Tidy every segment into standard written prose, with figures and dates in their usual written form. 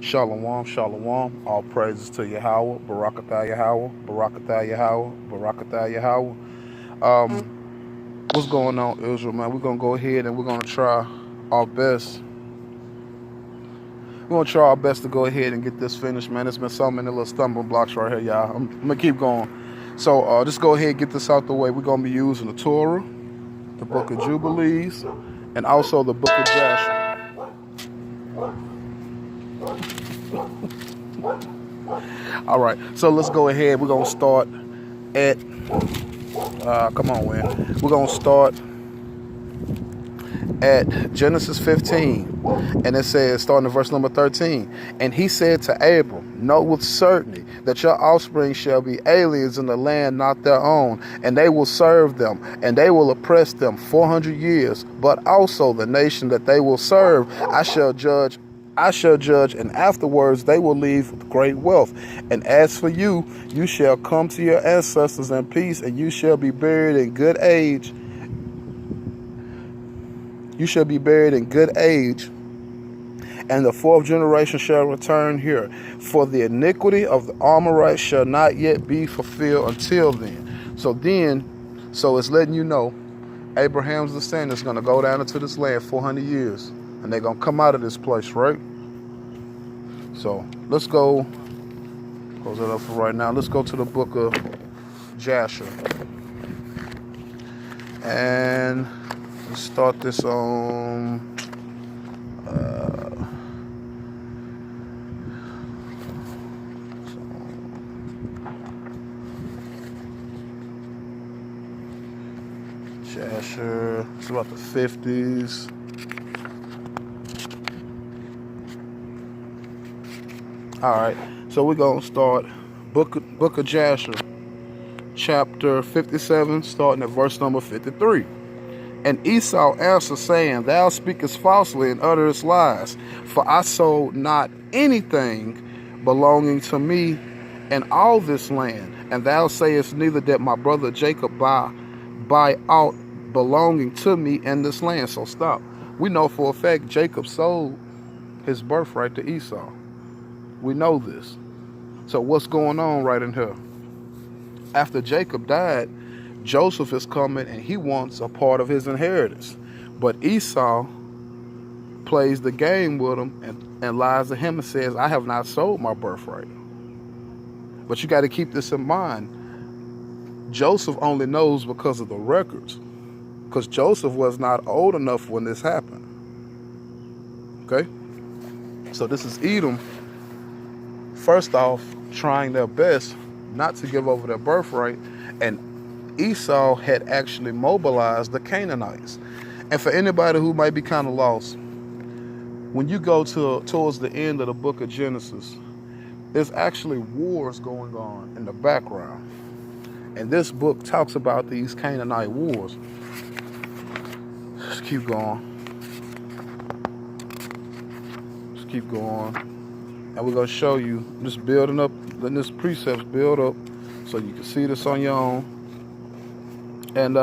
Shalom, shalom. All praises to Yahweh. Barakatah Yahweh. Barakatah Yahweh. Barakatah Yahweh. What's going on, Israel, man? We're going to go ahead and we're going to try our best. We're going to try our best to go ahead and get this finished, man. There's been so many little stumbling blocks right here, y'all. I'm going to keep going. So just go ahead and get this out the way. We're going to be using the Torah, the Book of Jubilees, and also the Book of Jasher. All right, so let's go ahead. We're going to start at, come on, man. We're going to start at Genesis 15, and it says, starting at verse number 13, and he said to Abram, know with certainty that your offspring shall be aliens in the land not their own, and they will serve them, and they will oppress them 400 years, but also the nation that they will serve I shall judge, and afterwards they will leave with great wealth. And as for you, you shall come to your ancestors in peace, and you shall be buried in good age. You shall be buried in good age, and the fourth generation shall return here. For the iniquity of the Amorite shall not yet be fulfilled until then. So it's letting you know Abraham's descendants going to go down into this land 400 years, and they're going to come out of this place, right? So let's go. Close that up for right now. Let's go to the book of Jasher. And let's start this on Jasher. It's about the 50s. All right, so we're going to start Book of Jasher, chapter 57, starting at verse number 53. And Esau answered, saying, thou speakest falsely and utterest lies, for I sold not anything belonging to me in all this land, and thou sayest neither did my brother Jacob buy aught belonging to me in this land. So stop. We know for a fact Jacob sold his birthright to Esau. We know this. So what's going on right in here? After Jacob died, Joseph is coming and he wants a part of his inheritance. But Esau plays the game with him and lies to him and says, I have not sold my birthright. But you got to keep this in mind. Joseph only knows because of the records. Because Joseph was not old enough when this happened. Okay? So this is Edom, first off, trying their best not to give over their birthright, and Esau had actually mobilized the Canaanites. And for anybody who might be kind of lost, when you go towards the end of the book of Genesis, there's actually wars going on in the background. And this book talks about these Canaanite wars. Let's keep going. Let's keep going. And we're going to show you just building up, letting this precepts build up so you can see this on your own. And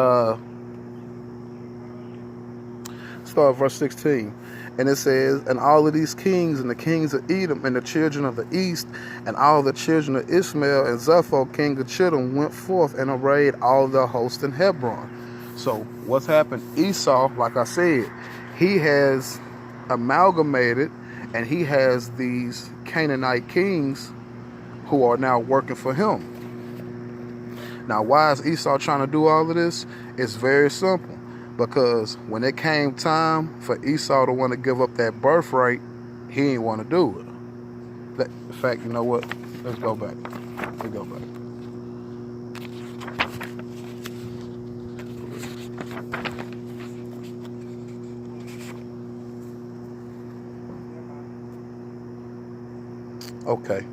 start verse 16. And it says, and all of these kings and the kings of Edom and the children of the east and all the children of Ishmael and Zepho, king of Chittim, went forth and arrayed all their host in Hebron. So what's happened? Esau, like I said, he has amalgamated and he has these Canaanite kings who are now working for him. Now, why is Esau trying to do all of this? It's very simple. Because when it came time for Esau to want to give up that birthright, he didn't want to do it. In fact, you know what? Let's go back. Let's go back. Okay.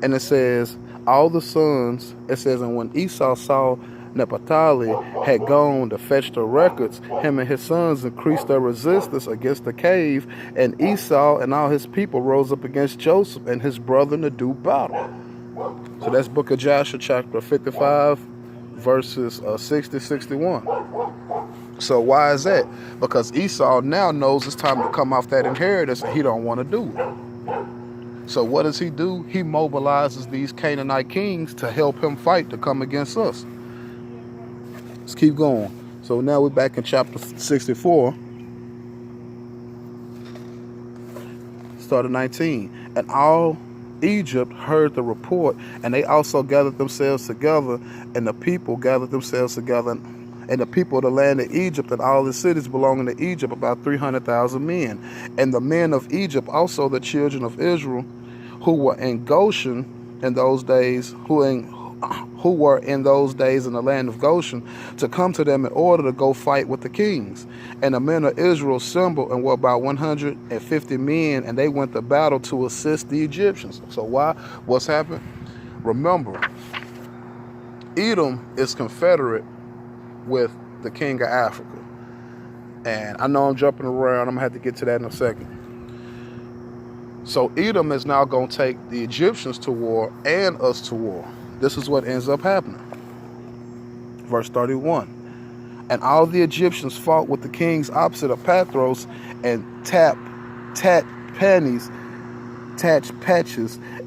And it says, all the sons, it says, and when Esau saw Naphtali had gone to fetch the records, him and his sons increased their resistance against the cave, and Esau and all his people rose up against Joseph and his brother to do battle. So that's Book of Joshua, chapter 55, verses 60, 61. So why is that? Because Esau now knows it's time to come off that inheritance, and he don't want to do it. So what does he do? He mobilizes these Canaanite kings to help him fight to come against us. Let's keep going. So now we're back in chapter 64. Start at 19. And all Egypt heard the report, and they also gathered themselves together, and the people gathered themselves together, and the people of the land of Egypt and all the cities belonging to Egypt, about 300,000 men. And the men of Egypt, also the children of Israel, who were in Goshen in those days, who were in those days in the land of Goshen, to come to them in order to go fight with the kings. And the men of Israel assembled and were about 150 men, and they went to battle to assist the Egyptians. So why? What's happened? Remember, Edom is confederate with the king of Africa. And I know I'm jumping around. I'm going to have to get to that in a second. So Edom is now going to take the Egyptians to war and us to war. This is what ends up happening. Verse 31. And all the Egyptians fought with the kings opposite of Pathros and Tatpanhes,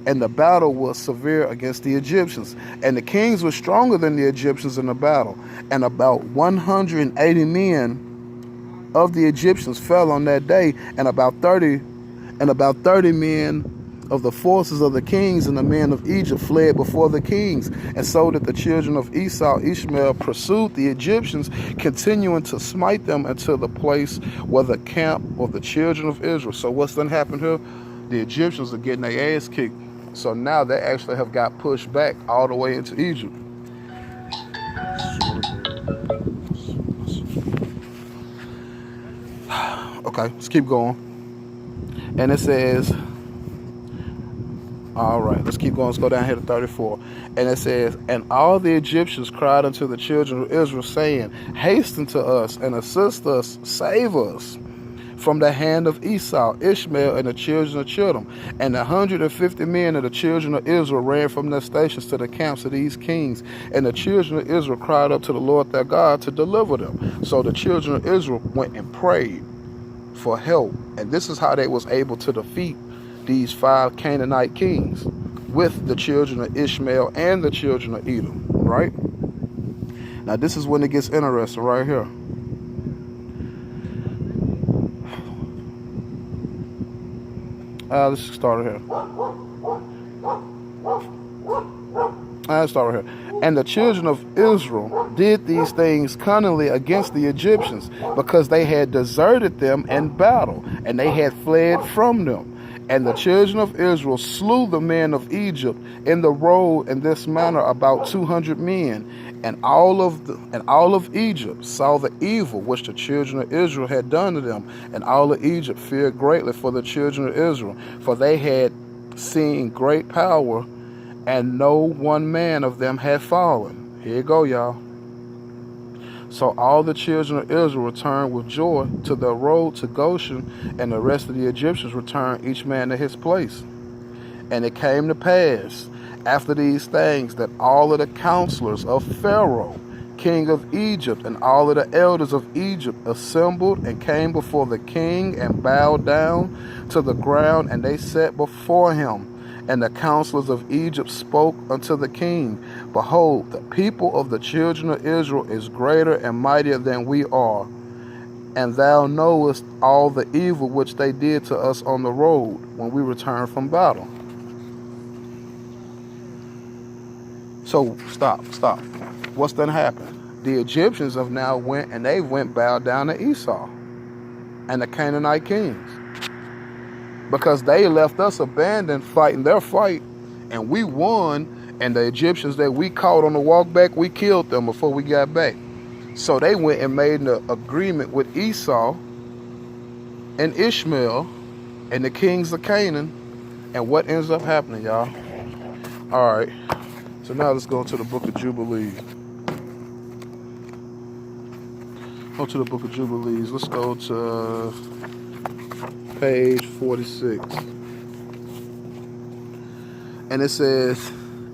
and the battle was severe against the Egyptians. And the kings were stronger than the Egyptians in the battle. And about 180 men of the Egyptians fell on that day, and about 30 men of the forces of the kings and the men of Egypt fled before the kings. And so that the children of Ishmael pursued the Egyptians, continuing to smite them until the place where the camp of the children of Israel. So what's done happened here? The Egyptians are getting their ass kicked. So now they actually have got pushed back all the way into Egypt. Okay, let's keep going. And it says, all right, let's keep going. Let's go down here to 34. And it says, and all the Egyptians cried unto the children of Israel, saying, hasten to us and assist us, save us from the hand of Esau, Ishmael, and the children of Chittim. And 150 men of the children of Israel ran from their stations to the camps of these kings. And the children of Israel cried up to the Lord their God to deliver them. So the children of Israel went and prayed for help. And this is how they was able to defeat these 5 Canaanite kings with the children of Ishmael and the children of Edom, right? Now this is when it gets interesting right here. Let's start here. Let's start here. And the children of Israel did these things cunningly against the Egyptians, because they had deserted them in battle, and they had fled from them. And the children of Israel slew the men of Egypt in the road in this manner, about 200 men. And all of Egypt saw the evil which the children of Israel had done to them. And all of Egypt feared greatly for the children of Israel, for they had seen great power, and no one man of them had fallen. Here you go, y'all. So all the children of Israel returned with joy to the road to Goshen, and the rest of the Egyptians returned, each man to his place. And it came to pass after these things that all of the counselors of Pharaoh, king of Egypt, and all of the elders of Egypt assembled and came before the king and bowed down to the ground, and they sat before him. And the counselors of Egypt spoke unto the king, behold, the people of the children of Israel is greater and mightier than we are. And thou knowest all the evil which they did to us on the road when we returned from battle. So stop. What's done happened? The Egyptians have now went bowed down to Esau and the Canaanite kings, because they left us abandoned fighting their fight, and we won, and the Egyptians that we caught on the walk back, we killed them before we got back. So they went and made an agreement with Esau and Ishmael and the kings of Canaan. And what ends up happening, y'all? All right, so now let's go to the book of Jubilees. Go to the book of Jubilees. Let's go to page 46. And it says,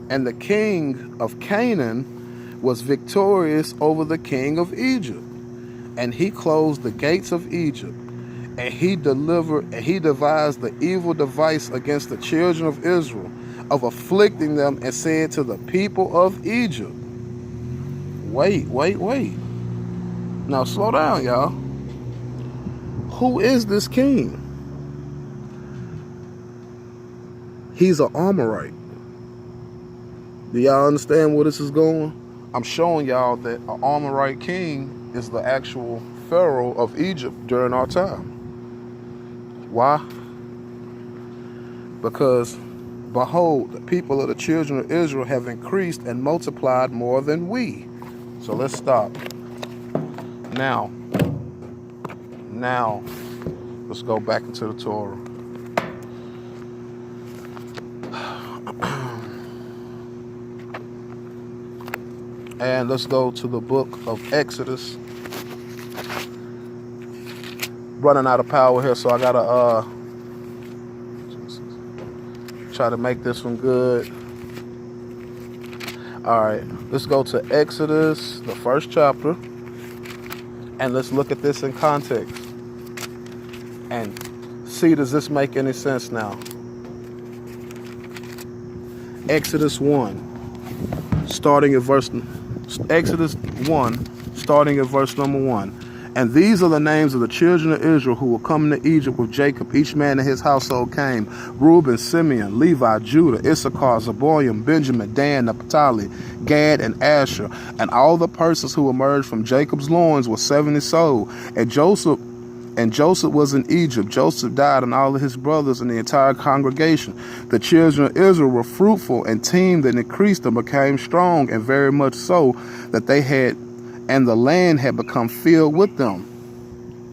and the king of Canaan was victorious over the king of Egypt, and he closed the gates of Egypt, And he devised the evil device against the children of Israel, of afflicting them, and said to the people of Egypt, wait. Now slow down, y'all. Who is this king? He's an Amorite. Do y'all understand where this is going? I'm showing y'all that an Amorite king is the actual Pharaoh of Egypt during our time. Why? Because, behold, the people of the children of Israel have increased and multiplied more than we. So let's stop. Now, let's go back into the Torah. And let's go to the book of Exodus. Running out of power here, so I gotta try to make this one good. Alright, let's go to Exodus, the first chapter, and let's look at this in context and see, does this make any sense now? Exodus 1, starting at verse number 1. And these are the names of the children of Israel who were coming to Egypt with Jacob. Each man in his household came: Reuben, Simeon, Levi, Judah, Issachar, Zebulun, Benjamin, Dan, Naphtali, Gad, and Asher. And all the persons who emerged from Jacob's loins were 70 souls. And Joseph was in Egypt. Joseph died, and all of his brothers and the entire congregation. The children of Israel were fruitful and teemed and increased and became strong, and very much so that the land had become filled with them.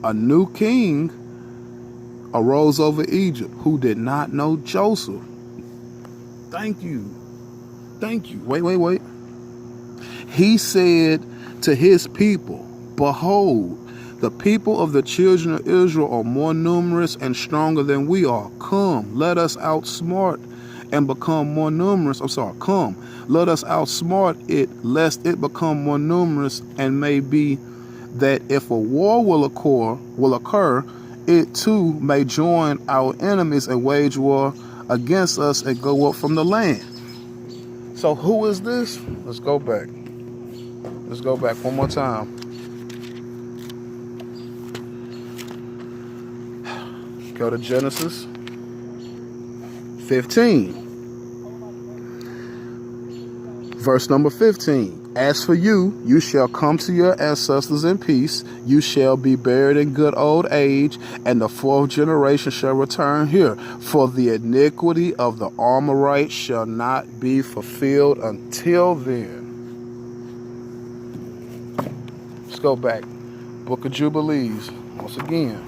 A new king arose over Egypt who did not know Joseph. Thank you. Wait. He said to his people, behold, the people of the children of Israel are more numerous and stronger than we are. Come, let us outsmart and become more numerous. Come, let us outsmart it, lest it become more numerous, and may be that if a war will occur, it too may join our enemies and wage war against us and go up from the land. So who is this? Let's go back one more time. Go to Genesis 15. Verse number 15. As for you, you shall come to your ancestors in peace. You shall be buried in good old age, and the fourth generation shall return here. For the iniquity of the Amorite shall not be fulfilled until then. Let's go back. Book of Jubilees, once again.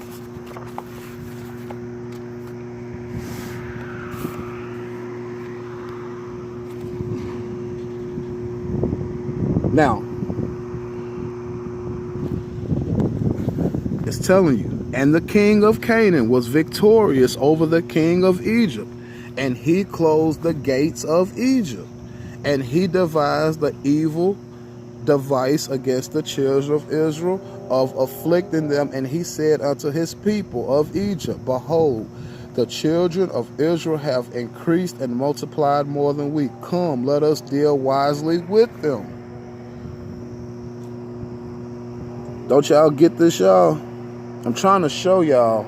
Now, it's telling you, and the king of Canaan was victorious over the king of Egypt, and he closed the gates of Egypt, and he devised the evil device against the children of Israel, of afflicting them. And he said unto his people of Egypt, behold, the children of Israel have increased and multiplied more than we. Come, let us deal wisely with them. Don't y'all get this, y'all? I'm trying to show y'all.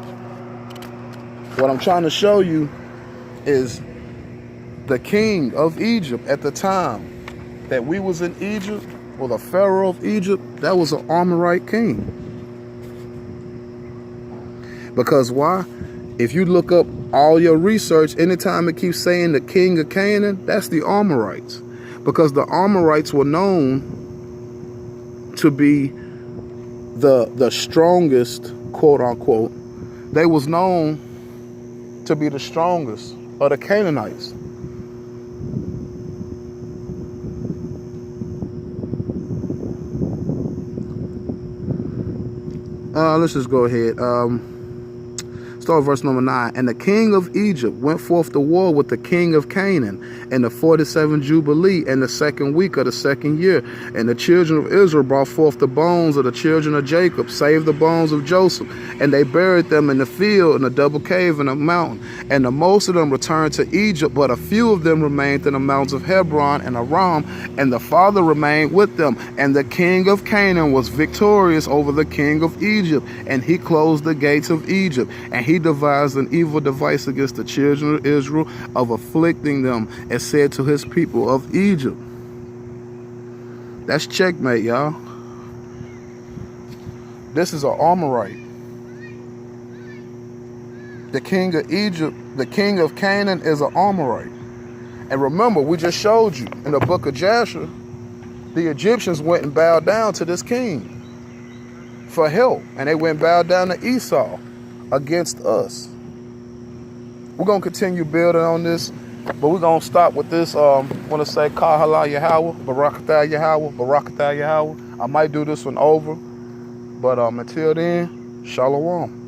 What I'm trying to show you is the king of Egypt at the time that we was in Egypt, or the Pharaoh of Egypt, that was an Amorite king. Because why? If you look up all your research, anytime it keeps saying the king of Canaan, that's the Amorites. Because the Amorites were known to be the strongest, quote unquote. They was known to be the strongest of the Canaanites. Let's just go ahead. Start with verse number 9. And the king of Egypt went forth to war with the king of Canaan in the 47th Jubilee in the 2nd week of the 2nd year. And the children of Israel brought forth the bones of the children of Jacob, save the bones of Joseph. And they buried them in the field in a double cave in a mountain. And the most of them returned to Egypt, but a few of them remained in the mountains of Hebron and Aram, and the father remained with them. And the king of Canaan was victorious over the king of Egypt, and he closed the gates of Egypt. And he devised an evil device against the children of Israel of afflicting them, and said to his people of Egypt. That's checkmate, y'all. This is an Amorite. The king of Egypt, the king of Canaan is an Amorite. And remember, we just showed you in the book of Jasher, the Egyptians went and bowed down to this king for help. And they went and bowed down to Esau against us. We're going to continue building on this, but we're going to stop with this. I want to say, Kahala Yahweh, Barakatah Yahweh, Barakatah Yahweh. I might do this one over, but until then, Shalom.